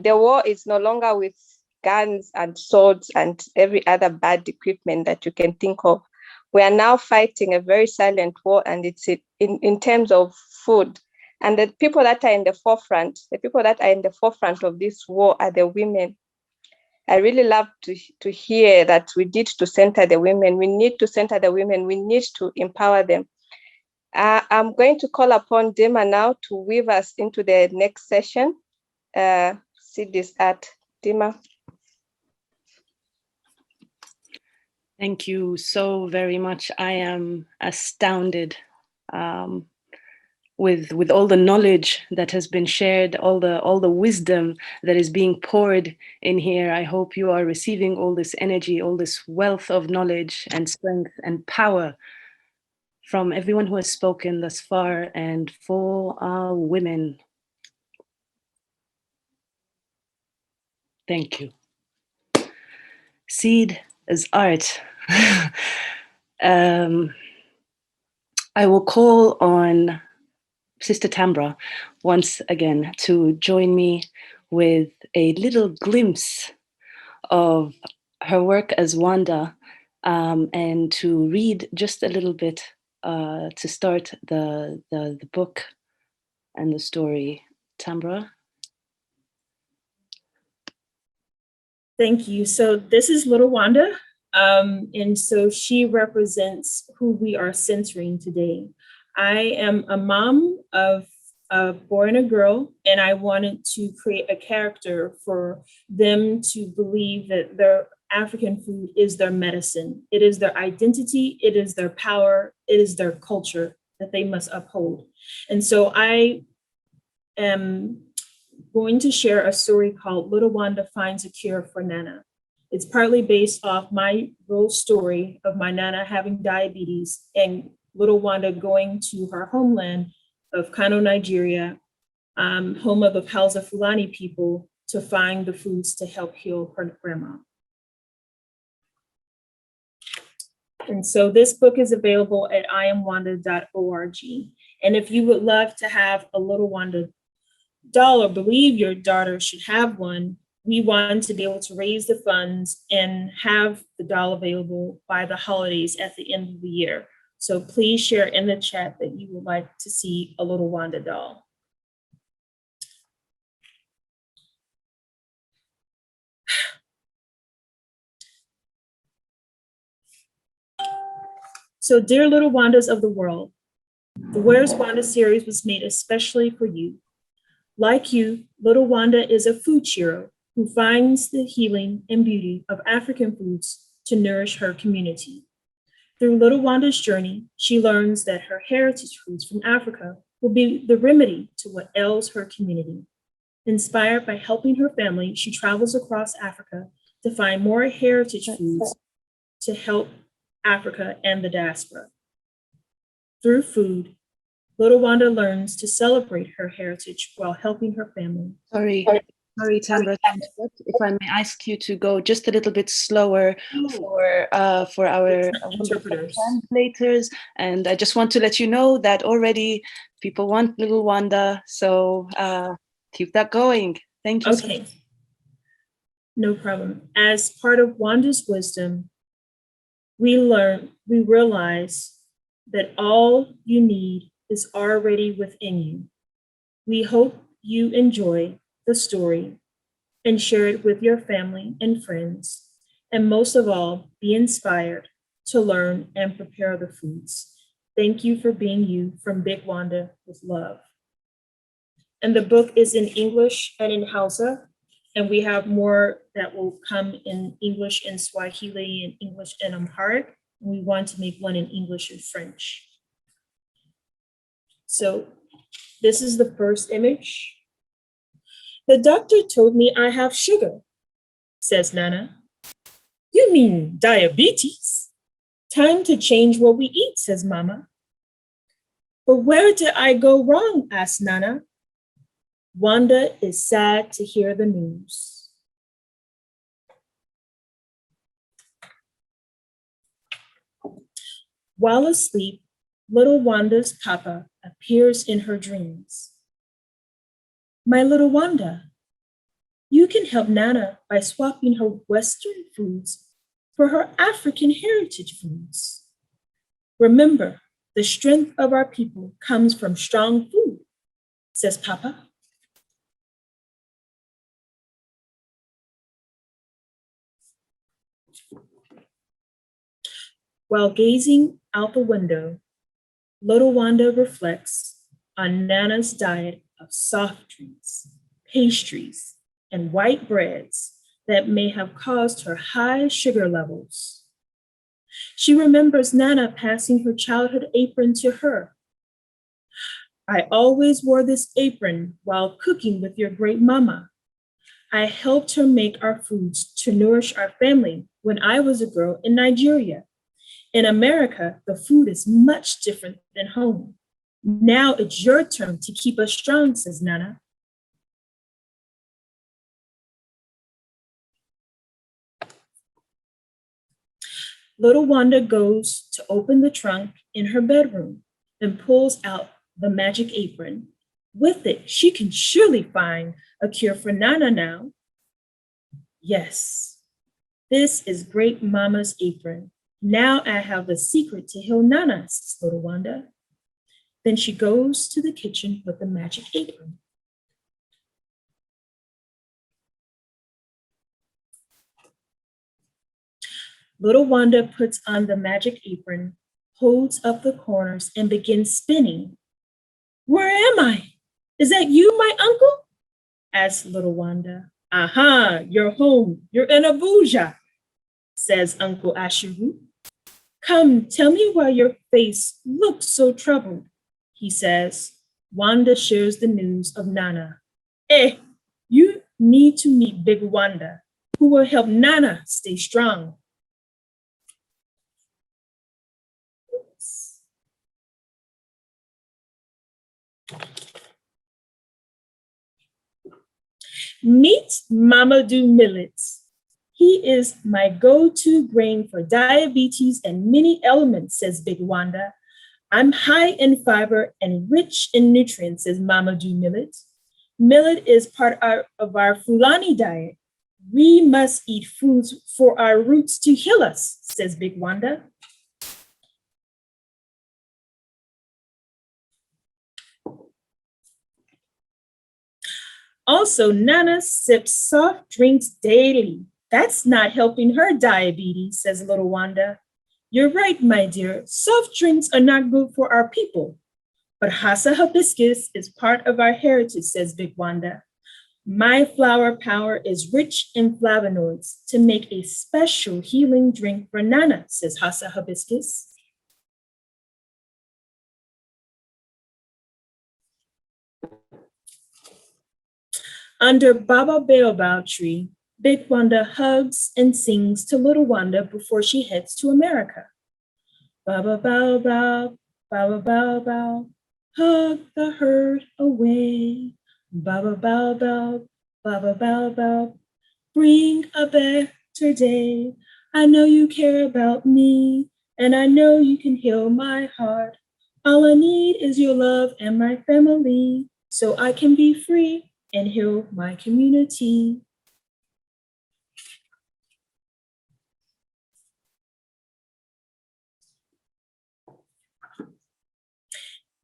the war is no longer with guns and swords and every other bad equipment that you can think of. We are now fighting a very silent war, and it's in terms of food. And the people that are in the forefront of this war are the women. I really love to hear that we need to center the women. We need to center the women. We need to empower them. I'm going to call upon Dima now to weave us into the next session. See this at Dima. Thank you so very much. I am astounded with all the knowledge that has been shared, all the wisdom that is being poured in here. I hope you are receiving all this energy, all this wealth of knowledge and strength and power from everyone who has spoken thus far, and for our women. Thank you. Seed as art. I will call on Sister Tambra once again to join me with a little glimpse of her work as Wanda, and to read just a little bit to start the book and the story. Tambra? Thank you. So this is little Wanda. And so she represents who we are centering today. I am a mom of a boy and a girl, and I wanted to create a character for them to believe that their African food is their medicine. It is their identity, it is their power, it is their culture that they must uphold. And so I am going to share a story called Little Wanda Finds a Cure for Nana. It's partly based off my real story of my Nana having diabetes and little Wanda going to her homeland of Kano, Nigeria, home of the Hausa Fulani people, to find the foods to help heal her grandma. And so this book is available at iamwanda.org. And if you would love to have a little Wanda doll or believe your daughter should have one, we want to be able to raise the funds and have the doll available by the holidays at the end of the year. So please share in the chat that you would like to see a little Wanda doll. So dear little Wandas of the world, the Where's Wanda series was made especially for you. Like you, little Wanda is a food hero who finds the healing and beauty of African foods to nourish her community. Through little Wanda's journey, she learns that her heritage foods from Africa will be the remedy to what ails her community. Inspired by helping her family, she travels across Africa to find more heritage foods to help Africa and the diaspora. Through food, little Wanda learns to celebrate her heritage while helping her family. Sorry, Tambra, if I may ask you to go just a little bit slower for our interpreters, translators. And I just want to let you know that already people want little Wanda, so keep that going. Thank you. Okay, so much. No problem. As part of Wanda's wisdom, we realize that all you need is already within you. We hope you enjoy the story and share it with your family and friends, and most of all, be inspired to learn and prepare the foods. Thank you for being you, from Big Wanda with love. And the book is in English and in Hausa, and we have more that will come in English and Swahili and English and Amharic. And we want to make one in English and French. So this is the first image. The doctor told me I have sugar, says Nana. You mean diabetes? Time to change what we eat, says Mama. But where did I go wrong, asks Nana. Wanda is sad to hear the news. While asleep, little Wanda's papa appears in her dreams. My little Wanda, You can help Nana by swapping her Western foods for her African heritage foods. Remember, the strength of our people comes from strong food, says Papa. While gazing out the window, little Wanda reflects on Nana's diet of soft drinks, pastries, and white breads that may have caused her high sugar levels. She remembers Nana passing her childhood apron to her. I always wore this apron while cooking with your great mama. I helped her make our foods to nourish our family when I was a girl in Nigeria. In America, the food is much different than home. Now it's your turn to keep us strong, says Nana. Little Wanda goes to open the trunk in her bedroom and pulls out the magic apron. With it, she can surely find a cure for Nana now. Yes, this is Great Mama's apron. Now I have the secret to heal Nana, says little Wanda. Then she goes to the kitchen with the magic apron. Little Wanda puts on the magic apron, holds up the corners, and begins spinning. Where am I? Is that you, my uncle? Asks little Wanda. Aha, you're home. You're in Abuja, says Uncle Ashiru. Come, tell me why your face looks so troubled, he says. Wanda shares the news of Nana. You need to meet Big Wanda, who will help Nana stay strong. Meet Mamadou Millet. He is my go-to grain for diabetes and many elements, says Big Wanda. I'm high in fiber and rich in nutrients, says Mamadou Millet. Millet is part of our Fulani diet. We must eat foods for our roots to heal us, says Big Wanda. Also, Nana sips soft drinks daily. That's not helping her diabetes, says little Wanda. You're right, my dear. Soft drinks are not good for our people. But Hassa hibiscus is part of our heritage, says Big Wanda. My flower power is rich in flavonoids to make a special healing drink for Nana, says Hassa hibiscus. Under Baba Baobab tree, Big Wanda hugs and sings to little Wanda before she heads to America. Baba Baobab, Baba Baobab, hug the herd away. Baba Baobab, Baba Baobab, bring a better day. I know you care about me, and I know you can heal my heart. All I need is your love and my family, so I can be free and heal my community.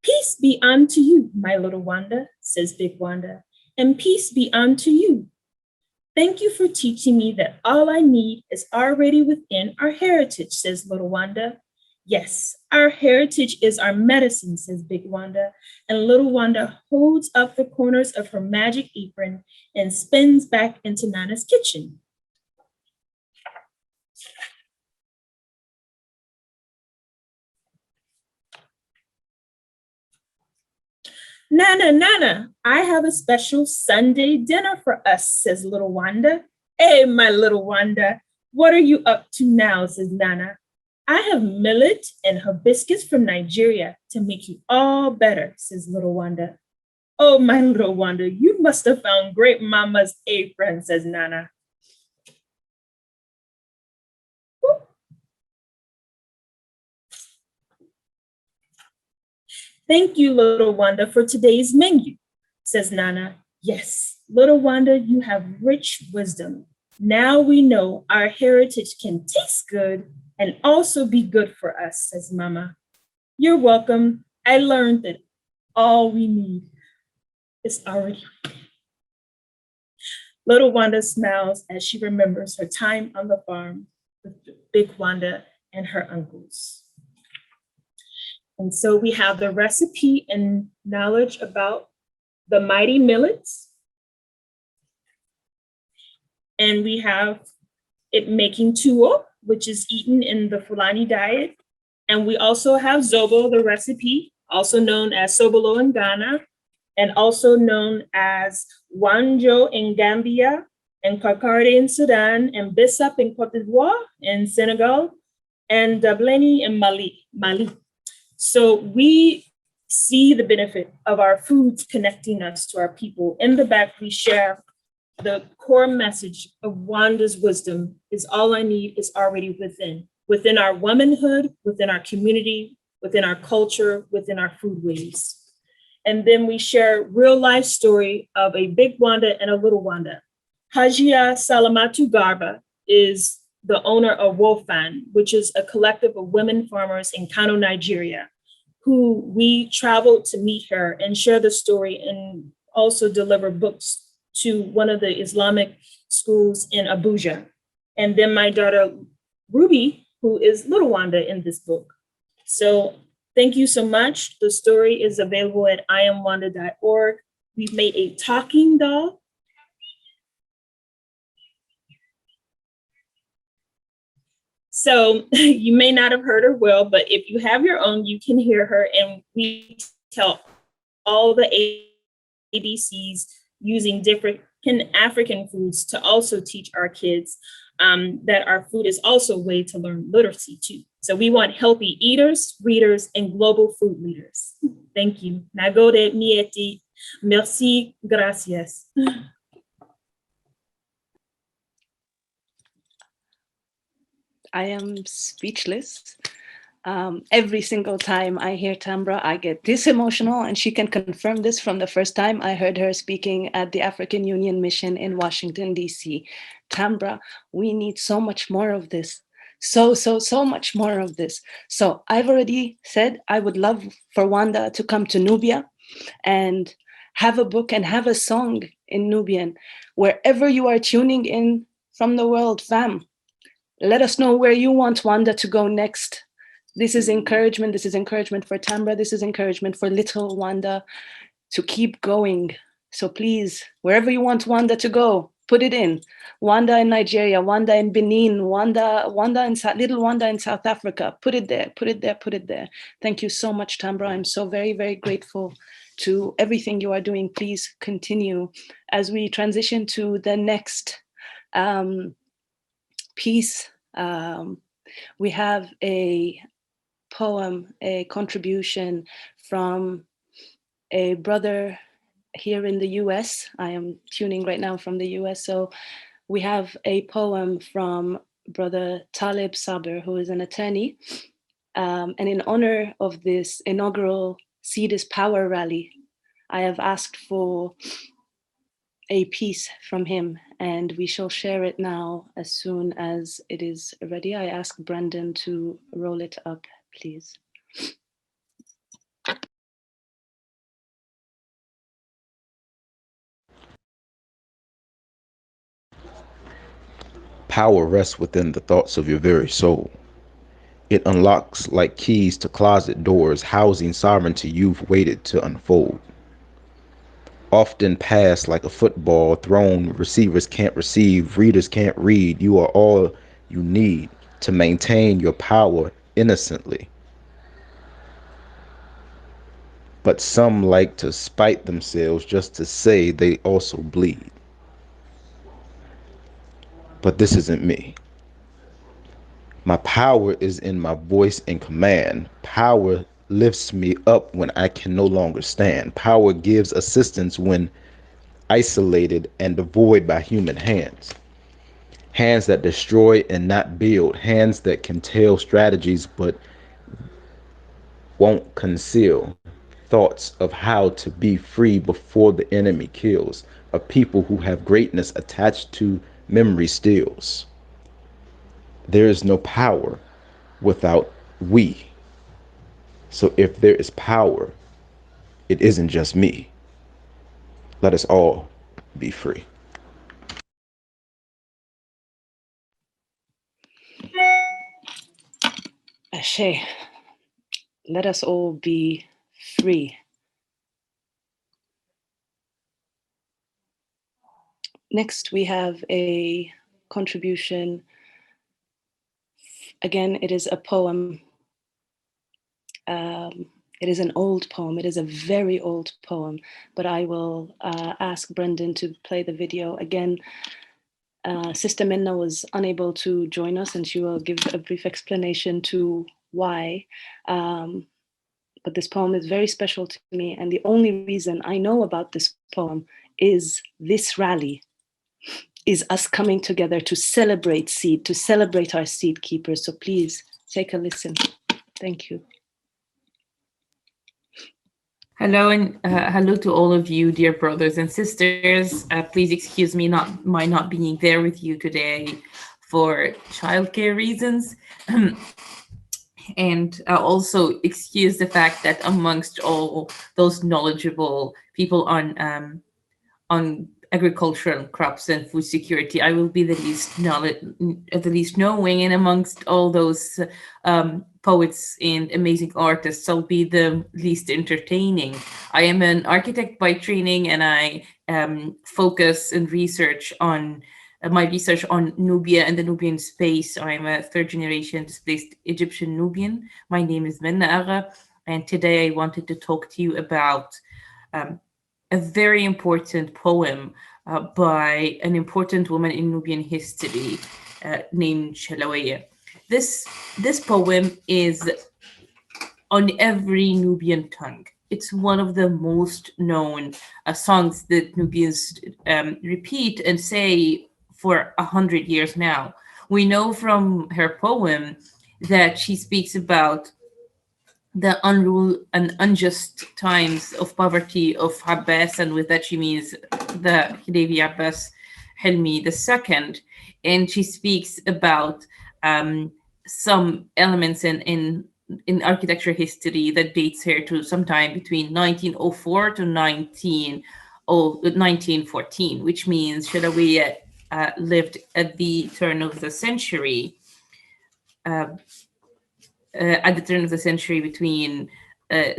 Peace be unto you, my little Wanda, says Big Wanda, and peace be unto you. Thank you for teaching me that all I need is already within our heritage, says little Wanda. Yes, our heritage is our medicine, says Big Wanda, and little Wanda holds up the corners of her magic apron and spins back into Nana's kitchen. Nana, Nana, I have a special Sunday dinner for us, says little Wanda. Hey, my little Wanda, what are you up to now, says Nana. I have millet and hibiscus from Nigeria to make you all better, says little Wanda. Oh, my little Wanda, you must have found Great Mama's apron, says Nana. Thank you, little Wanda, for today's menu, says Nana. Yes, little Wanda, you have rich wisdom. Now we know our heritage can taste good and also be good for us, says Mama. You're welcome. I learned that all we need is already. Little Wanda smiles as she remembers her time on the farm with Big Wanda and her uncles. And so we have the recipe and knowledge about the mighty millets. And we have it making tuwo, which is eaten in the Fulani diet. And we also have zobo, the recipe, also known as sobolo in Ghana, and also known as wanjo in Gambia, and kakare in Sudan, and bissap in Cote d'Ivoire in Senegal, and dableni in Mali. So we see the benefit of our foods connecting us to our people. In the back, we share the core message of Wanda's wisdom is all I need is already within our womanhood, within our community, within our culture, within our foodways. And then we share real life story of a big Wanda and a little Wanda. Hajia Salamatu Garba is the owner of Wolfan, which is a collective of women farmers in Kano, Nigeria, who we traveled to meet her and share the story and also deliver books to one of the Islamic schools in Abuja. And then my daughter, Ruby, who is Little Wanda in this book. So thank you so much. The story is available at iamwanda.org. We've made a talking doll. So you may not have heard her well, but if you have your own, you can hear her. And we tell all the ABCs using different African foods to also teach our kids that our food is also a way to learn literacy too. So we want healthy eaters, readers, and global food leaders. Thank you. Nagode mieti. Merci. Gracias. I am speechless. Every single time I hear Tambra, I get this emotional, and she can confirm this from the first time I heard her speaking at the African Union Mission in Washington, D.C. Tambra, we need so much more of this. So much more of this. So I've already said I would love for Wanda to come to Nubia and have a book and have a song in Nubian. Wherever you are tuning in from the world, fam, let us know where you want Wanda to go next. This is encouragement. This is encouragement for Tambra. This is encouragement for little Wanda to keep going. So please, wherever you want Wanda to go, put it in. Wanda in Nigeria, Wanda in Benin, Wanda in little Wanda in South Africa. Put it there, put it there, put it there. Thank you so much, Tambra. I'm so very, very grateful to everything you are doing. Please continue as we transition to the next piece. We have a poem, a contribution from a brother here in the US. I am tuning right now from the US. So we have a poem from Brother Talib Saber, who is an attorney. And in honor of this inaugural Seed is Power rally, I have asked for a piece from him, and we shall share it now as soon as it is ready. I ask Brendan to roll it up, please. Power rests within the thoughts of your very soul. It unlocks like keys to closet doors, housing sovereignty you've waited to unfold. Often passed like a football thrown, receivers can't receive, readers can't read. You are all you need to maintain your power innocently. But some like to spite themselves just to say they also bleed. But this isn't me. My power is in my voice and command. Power lifts me up when I can no longer stand. Power gives assistance when isolated and devoid by human hands. Hands that destroy and not build. Hands that can tell strategies but won't conceal. thoughts of how to be free before the enemy kills, a people who have greatness attached to memory steals. There is no power without we. So if there is power, it isn't just me. Let us all be free. Ashe, let us all be free. Next, we have a contribution. Again, it is a poem. It is an old poem. It is a very old poem, but I will ask Brendan to play the video. Again, Sister Minna was unable to join us, and she will give a brief explanation to why. But this poem is very special to me, and the only reason I know about this poem is this rally, is us coming together to celebrate seed, to celebrate our seed keepers. So please take a listen. Thank you. Hello, and hello to all of you, dear brothers and sisters. Please excuse me my not being there with you today for childcare reasons. And also excuse the fact that amongst all those knowledgeable people on agricultural crops and food security, I will be the least knowing, and amongst all those poets and amazing artists, I'll be the least entertaining. I am an architect by training, and I focus and research on my research on Nubia and the Nubian space. I'm a third generation displaced Egyptian Nubian. My name is Minna Agha, and today I wanted to talk to you about a very important poem by an important woman in Nubian history named Shalawiya. This poem is on every Nubian tongue. It's one of the most known songs that Nubians repeat and say for 100 years now. We know from her poem that she speaks about the unrule and unjust times of poverty of Abbas, and with that she means the Khedive Abbas Hilmi II, and she speaks about some elements in architecture history that dates her to sometime between 1904 to 1914, which means Shalawiya lived at the turn of the century. At the turn of the century, between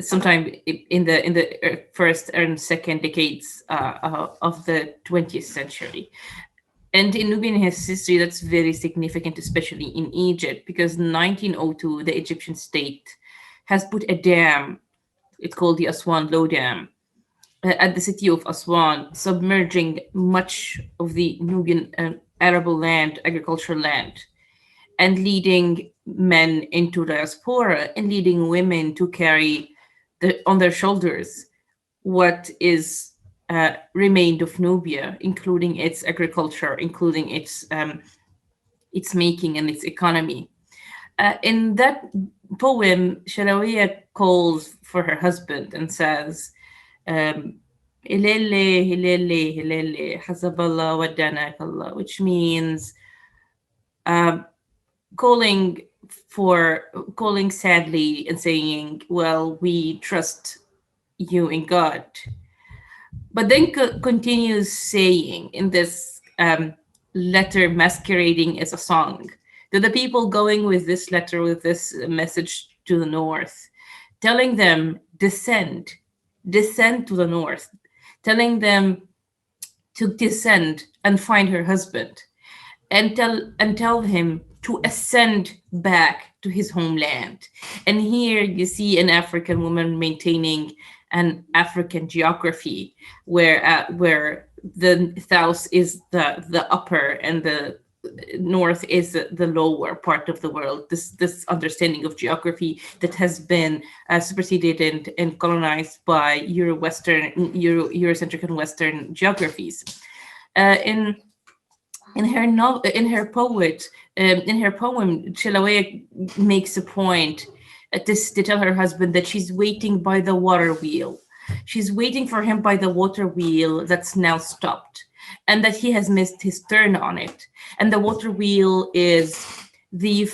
sometime in the first and second decades of the 20th century. And in Nubian history, that's very significant, especially in Egypt, because in 1902, the Egyptian state has put a dam, it's called the Aswan Low Dam, at the city of Aswan, submerging much of the Nubian arable land, agricultural land, and leading men into diaspora and leading women to carry on their shoulders what is remained of Nubia, including its agriculture, including its making and its economy. In that poem, Shalawiya calls for her husband and says, Hilele, Hilele, Hilele, Hazaballah wadanak Allah, which means calling sadly and saying, well, we trust you in God. But then continues saying in this letter masquerading as a song to the people going with this letter, with this message to the north, telling them, descend to the north, telling them to descend and find her husband, and tell him to ascend back to his homeland. And here you see an African woman maintaining an African geography where the south is the upper and the north is the lower part of the world. This understanding of geography that has been superseded and colonized by Eurocentric and Western geographies. In her poem, Shalawiya makes a point to tell her husband that she's waiting by the water wheel. She's waiting for him by the water wheel that's now stopped, and that he has missed his turn on it. And the water wheel is the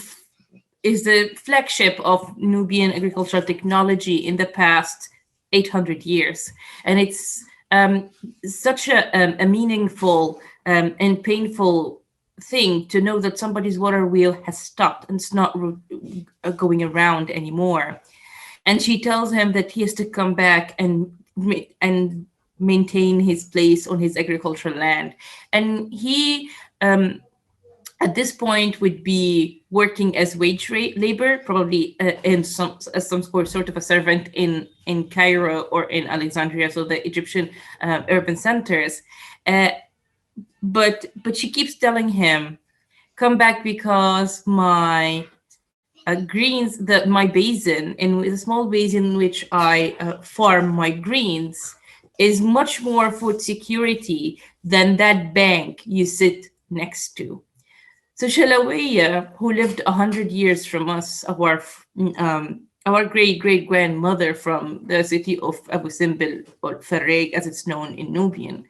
flagship of Nubian agricultural technology in the past 800 years. And it's such a meaningful and painful thing to know that somebody's water wheel has stopped and it's not going around anymore. And she tells him that he has to come back and maintain his place on his agricultural land. And he, at this point, would be working as wage labor, probably as some sort of a servant in Cairo or in Alexandria, so the Egyptian urban centers. But she keeps telling him, come back, because my greens, my basin, in the small basin in which I farm my greens, is much more food security than that bank you sit next to. So Shalawiya, who lived 100 years from us, our great-great-grandmother from the city of Abu Simbel, or Farreg as it's known in Nubian,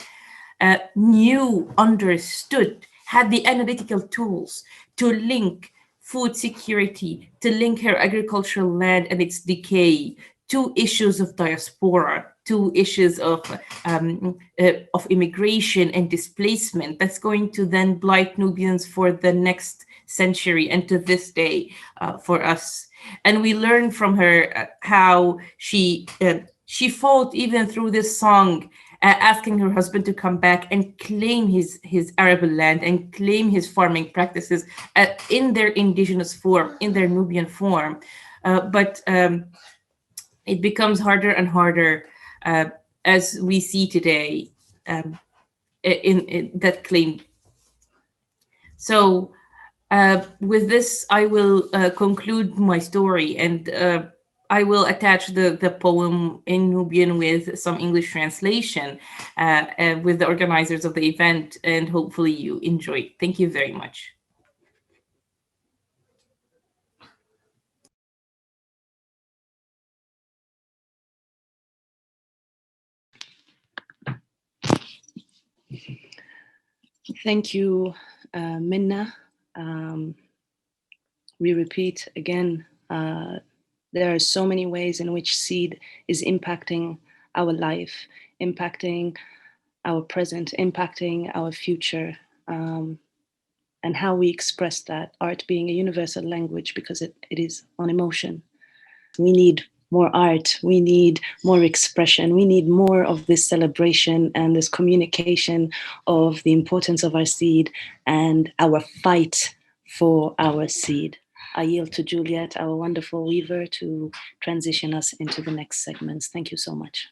knew, understood, had the analytical tools to link food security, to link her agricultural land and its decay to issues of diaspora, to issues of immigration and displacement that's going to then blight Nubians for the next century and to this day for us. And we learn from her how she fought even through this song, asking her husband to come back and claim his arable land and claim his farming practices in their indigenous form, in their Nubian form. But it becomes harder and harder as we see today in that claim. So with this, I will conclude my story, and I will attach the poem in Nubian with some English translation with the organizers of the event, and hopefully you enjoy it. Thank you very much. Thank you, Minna. We repeat again, there are so many ways in which seed is impacting our life, impacting our present, impacting our future, and how we express that, art being a universal language because it is on emotion. We need more art, we need more expression, we need more of this celebration and this communication of the importance of our seed and our fight for our seed. I yield to Juliet, our wonderful weaver, to transition us into the next segments. Thank you so much.